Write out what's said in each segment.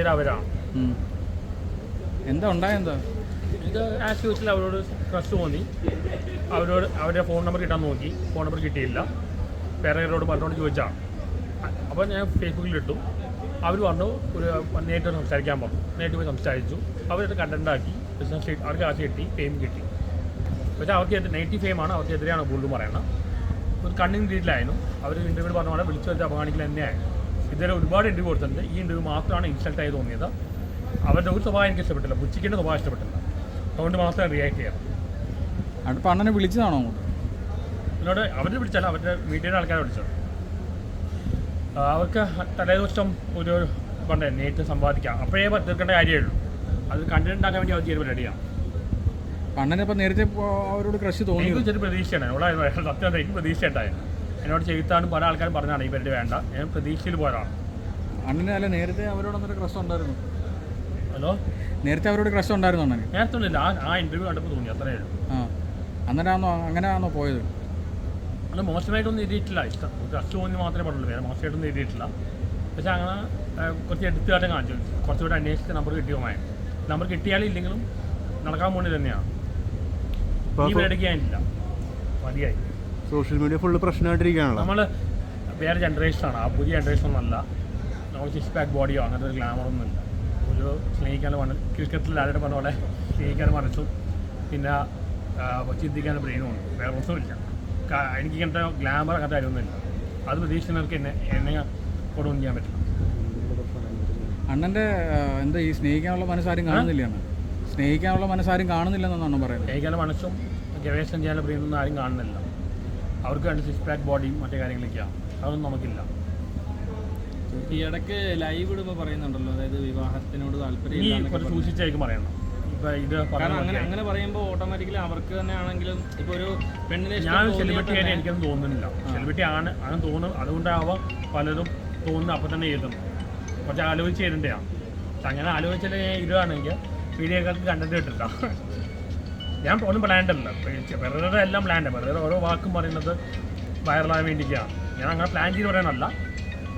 അവരാണ്. എന്താ ഉണ്ടായെന്താ ഇത് ആസ് യൂഷ്വൽ അവരോട് ട്രസ്റ്റ് തോന്നി. അവരുടെ ഫോൺ നമ്പർ കിട്ടാൻ നോക്കി, ഫോൺ നമ്പർ കിട്ടിയില്ല. പേരവരോട് പറഞ്ഞുകൊണ്ട് ചോദിച്ചാണ്. അപ്പോൾ ഞാൻ ഫേസ്ബുക്കിലിട്ടു. അവർ പറഞ്ഞു നേരിട്ട് സംസാരിക്കാൻ പറഞ്ഞു. നേരിട്ട് പോയി സംസാരിച്ചു. അവരുടെ കണ്ടൻറ്റാക്കി ബിസിനസ് അവർക്ക് കാശ് കിട്ടി, ഫെയിം കിട്ടി. പക്ഷേ അവർക്ക് നെഗറ്റീവ് ഫെയിമാണ്, അവർക്കെതിരെയാണ് കൂടുതലും പറയണം. ഒരു കണ്ണിങ് ഡീറ്റിലായിരുന്നു. അവർ ഇൻ്റർവ്യൂ പറഞ്ഞ പോലെ വിളിച്ചു വെച്ച് അപമാനിക്കൽ തന്നെയായിരുന്നു. ഇതുവരെ ഒരുപാട് ഇൻ്റർവ്യൂ കൊടുത്തിട്ടുണ്ട്. ഈ ഇൻ്റർവ്യൂ മാത്രമാണ് ഇൻസൾട്ടായി തോന്നിയത്. അവരുടെ ഒരു സ്വഭാവം എനിക്ക് ഇഷ്ടപ്പെട്ടില്ല, പുച്ചിക്കേണ്ട സ്വഭാവം ഇഷ്ടപ്പെട്ടില്ല. അതുകൊണ്ട് മാത്രമേ റിയാക്ട് ചെയ്യാം. അടുപ്പം അണ്ണനെ വിളിച്ചതാണോ എന്നോട് അവർ വിളിച്ചാൽ അവരുടെ മീഡിയയുടെ ആൾക്കാരെ വിളിച്ചത്. അവർക്ക് തലേദിവസം ഒരു കൊണ്ടേ നേരിട്ട് സമ്പാദിക്കാം, അപ്പോഴേ തീർക്കേണ്ട കാര്യമേ ഉള്ളൂ. അത് കണ്ടന്റ് ഉണ്ടാക്കാൻ വേണ്ടി അവർ ചെയ്യുന്ന റെഡിയാണ്. അണ്ണനിപ്പോൾ നേരത്തെ അവരോട് ക്രഷ് തോന്നി? എനിക്ക് ചെറിയ പ്രതീക്ഷയാണ്. ഇവിടെ സത്യം എനിക്ക് പ്രതീക്ഷ ഉണ്ടായിരുന്നു. എന്നോട് ചെയ്താനും പല ആൾക്കാരും പറഞ്ഞാണ് ഈ പരിപാടി വേണ്ട, ഞാൻ പ്രതീക്ഷയിൽ പോയതാണ്. അണ്ണന് അല്ല നേരത്തെ അവരോടൊന്നൊരു ക്രഷ് ഉണ്ടായിരുന്നു? ഹലോ, നേരത്തെ അവരോട് ക്രഷ് ഉണ്ടായിരുന്നു അണ്ണന്? നേരത്തെ ഒന്നുമില്ല, ആ ഇൻ്റർവ്യൂ കണ്ടപ്പോൾ തോന്നി, അത്രയേ ഉള്ളൂ. അങ്ങനെയാണോ പോയത്? അത് മോശമായിട്ടൊന്നും എഴുതിയിട്ടില്ല. ക്രഷ് തോന്നി മാത്രമേ പറഞ്ഞുള്ളൂ, വേറെ മോശമായിട്ടൊന്നും എഴുതിയിട്ടില്ല. പക്ഷേ അങ്ങനെ കുറച്ച് എടുത്തുകാട്ടം കാണിച്ചു. കുറച്ചുകൂടെ അന്വേഷിച്ച് നമ്പർ കിട്ടിയുമായി. നമ്പർ കിട്ടിയാലും ഇല്ലെങ്കിലും നടക്കാൻ പോകുന്നത് തന്നെയാണ്. ഈ പേടിക്കാനില്ല, മതിയായി. സോഷ്യൽ മീഡിയ ഫുള്ള് പ്രശ്നമായിട്ടിരിക്കുകയാണല്ലോ. നമ്മൾ വേറെ ജനറേഷനാണ്, ആ പുതിയ ജനറേഷനൊന്നല്ല. നമ്മൾ സിക്സ് പാക്ക് ബോഡിയോ അങ്ങനത്തെ ഒരു ഗ്ലാമറൊന്നുമില്ല. ഒരു സ്നേഹിക്കാൻ ക്രിക്കറ്റിൽ ആരുടെ പറഞ്ഞ പോലെ സ്നേഹിക്കാൻ മനസ്സും പിന്നെ ചിന്തിക്കാൻ ബ്രെയിനും ഉണ്ട്. വേറെ ഒന്നുമില്ല. എനിക്ക് ഇങ്ങനത്തെ ഗ്ലാമർ അങ്ങനത്തെ കാര്യമൊന്നുമില്ല. അത് പ്രതീക്ഷിക്കുന്നവർക്ക് എന്നെ കൊണ്ടൊന്നും ചെയ്യാൻ പറ്റില്ല. അണ്ണൻ്റെ എന്താ ഈ സ്നേഹിക്കാനുള്ള മനസ്സാരും കാണുന്നില്ല? സ്നേഹിക്കാനുള്ള മനസ്സാരും കാണുന്നില്ലെന്നാണ് പറയുന്നത്. സ്നേഹിക്കാനുള്ള മനസ്സും ഗവേഷണം ചെയ്യാനുള്ള ബ്രെയിനൊന്നും ആരും കാണുന്നില്ല. അവർക്ക് വേണ്ട സിക്സ് പാക്ക് ബോഡിയും മറ്റേ കാര്യങ്ങളൊക്കെയാണ്. അതൊന്നും നമുക്കില്ല. ഈ ഇടയ്ക്ക് ലൈവ് ഇടുമ്പോൾ പറയുന്നുണ്ടല്ലോ, അതായത് വിവാഹത്തിനോട് താല്പര്യം കുറച്ച് സൂക്ഷിച്ചായിരിക്കും പറയണം. ഇപ്പം ഇത് അങ്ങനെ പറയുമ്പോൾ ഓട്ടോമാറ്റിക്കലി അവർക്ക് തന്നെ ആണെങ്കിലും ഇപ്പോൾ ഒരു പെണ്ണിനെ ഞാൻ സെലിബ്രിറ്റി ആയിട്ട് എനിക്കൊന്നും തോന്നുന്നില്ല. സെലിബ്രിറ്റി ആണ് അങ്ങനെ തോന്നുന്നു. അതുകൊണ്ടാവാം പലരും തോന്നുന്നു അപ്പം തന്നെ എഴുതുന്നു. കുറച്ച് ആലോചിച്ച് എഴുതേണ്ടതാണ്. അങ്ങനെ ആലോചിച്ചാൽ ഇടുകയാണെങ്കിൽ വീഡിയോകൾക്ക് കണ്ടന്റ് കിട്ടില്ല. ഞാൻ ഒന്നും പ്ലാൻഡല്ല, വെറുതെ എല്ലാം പ്ലാൻഡാണ്. വെറുതെ ഓരോ വാക്കും പറയുന്നത് വൈറലാകാൻ വേണ്ടിയിട്ടാണ്. ഞാൻ അങ്ങനെ പ്ലാൻ ചെയ്ത് പറയാനല്ല.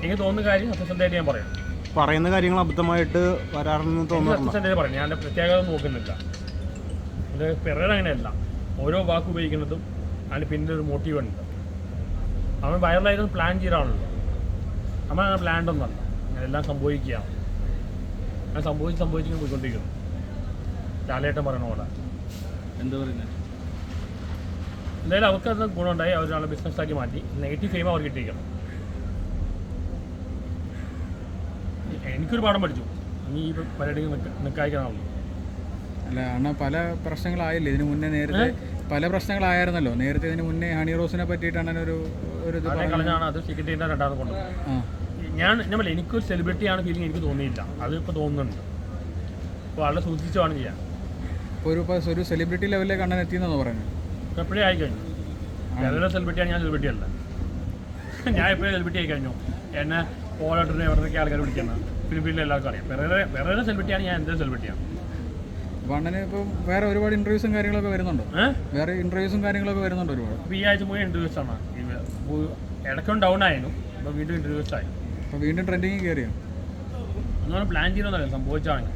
എനിക്ക് തോന്നുന്ന കാര്യം സത്യസന്ധമായിട്ട് ഞാൻ പറയാം. പറയുന്ന കാര്യങ്ങൾ അബദ്ധമായിട്ട് വരാറെന്ന് തോന്നുന്നു. സത്യസന്ധമായിട്ട് പറയാം. ഞാൻ എൻ്റെ പ്രത്യേകത നോക്കുന്നില്ല. ഇത് പിറകെ അങ്ങനെയല്ല. ഓരോ വാക്ക് ഉപയോഗിക്കുന്നതും അതിന് പിന്നിൽ ഒരു മോട്ടീവ് ഉണ്ട്. അവൻ വൈറലായതും പ്ലാൻ ചെയ്താണല്ലോ. നമ്മൾ അങ്ങനെ പ്ലാൻഡൊന്നുമല്ല. എല്ലാം സംഭവിക്കുകയാണ്. ഞാൻ സംഭവിച്ച് പോയിക്കൊണ്ടിരിക്കുന്നു. ലാലേട്ടൻ പറയുന്ന പോലെ. എന്താ പറയുന്നത്? എന്തായാലും അവർക്കത് ഗുണമുണ്ടായി. അവരാണ് ബിസിനസ്സാക്കി മാറ്റി. നെഗറ്റീവ് ഫെയിം അവർ കിട്ടിയിരിക്കണം. എനിക്കൊരു പാഠം പഠിച്ചു. ഇനി ഈ പരിപാടിക്ക് നിൽക്കാതിരിക്കണമല്ലോ. അല്ല അണ്ണ പല പ്രശ്നങ്ങളായില്ലേ ഇതിന് മുന്നേ? നേരത്തെ പല പ്രശ്നങ്ങളായിരുന്നല്ലോ നേരത്തെ. ഇതിന് മുന്നേ ഹണി റോസിനെ പറ്റിയിട്ടാണ് ഒരു ഇത് കളഞ്ഞാണ്. അത് സീക്രട്ട് ചെയ്താൽ രണ്ടാമത് കൊണ്ട് ഞാൻ എനിക്കൊരു സെലിബ്രിറ്റിയാണ് ഫീലിംഗ് എനിക്ക് തോന്നിയില്ല. അതിപ്പോൾ തോന്നുന്നുണ്ട്. അപ്പോൾ വളരെ സൂക്ഷിച്ചാണ് ചെയ്യാൻ. ഇപ്പോൾ ഒരു സെലിബ്രിറ്റി ലെവലിലേക്ക് അണ്ണൻ എത്തിയെന്നാണ് പറയുന്നത്. എപ്പോഴേ ആയിക്കഴിഞ്ഞു. വേറെ സെലിബ്രിറ്റിയാണ്, ഞാൻ സെലിബ്രിറ്റി അല്ല. ഞാൻ എപ്പോഴും സെലിബ്രിറ്റി ആയിക്കഴിഞ്ഞു. എന്നെ പോലോട്ടിന് എവിടെയൊക്കെ ആൾക്കാർ വിളിക്കുന്നത് ഫിലിപ്പിനിൽ എല്ലാവർക്കും അറിയാം. വേറെ സെലിബ്രിറ്റിയാണ്, ഞാൻ എന്തൊരു സെലിബ്രിറ്റിയാണ്. അപ്പോൾ അണ്ണന് ഇപ്പം വേറെ ഒരുപാട് ഇൻ്റർവ്യൂസും കാര്യങ്ങളൊക്കെ വരുന്നുണ്ടോ? വേറെ ഇൻ്റർവ്യൂസും കാര്യങ്ങളൊക്കെ വരുന്നുണ്ട് ഒരുപാട്. ഇപ്പോൾ ഈ ആഴ്ച പോയി ഇൻ്റർവ്യൂസാണ്. ഇടയ്ക്കും ഡൗൺ ആയിരുന്നു. അപ്പോൾ വീണ്ടും ഇൻ്റർവ്യൂസ് ആയി. അപ്പോൾ വീണ്ടും ട്രെൻഡിങ് കയറിയോ? ഒന്നും പ്ലാൻ ചെയ്യുന്നതല്ല, സംഭവിച്ചാണെങ്കിൽ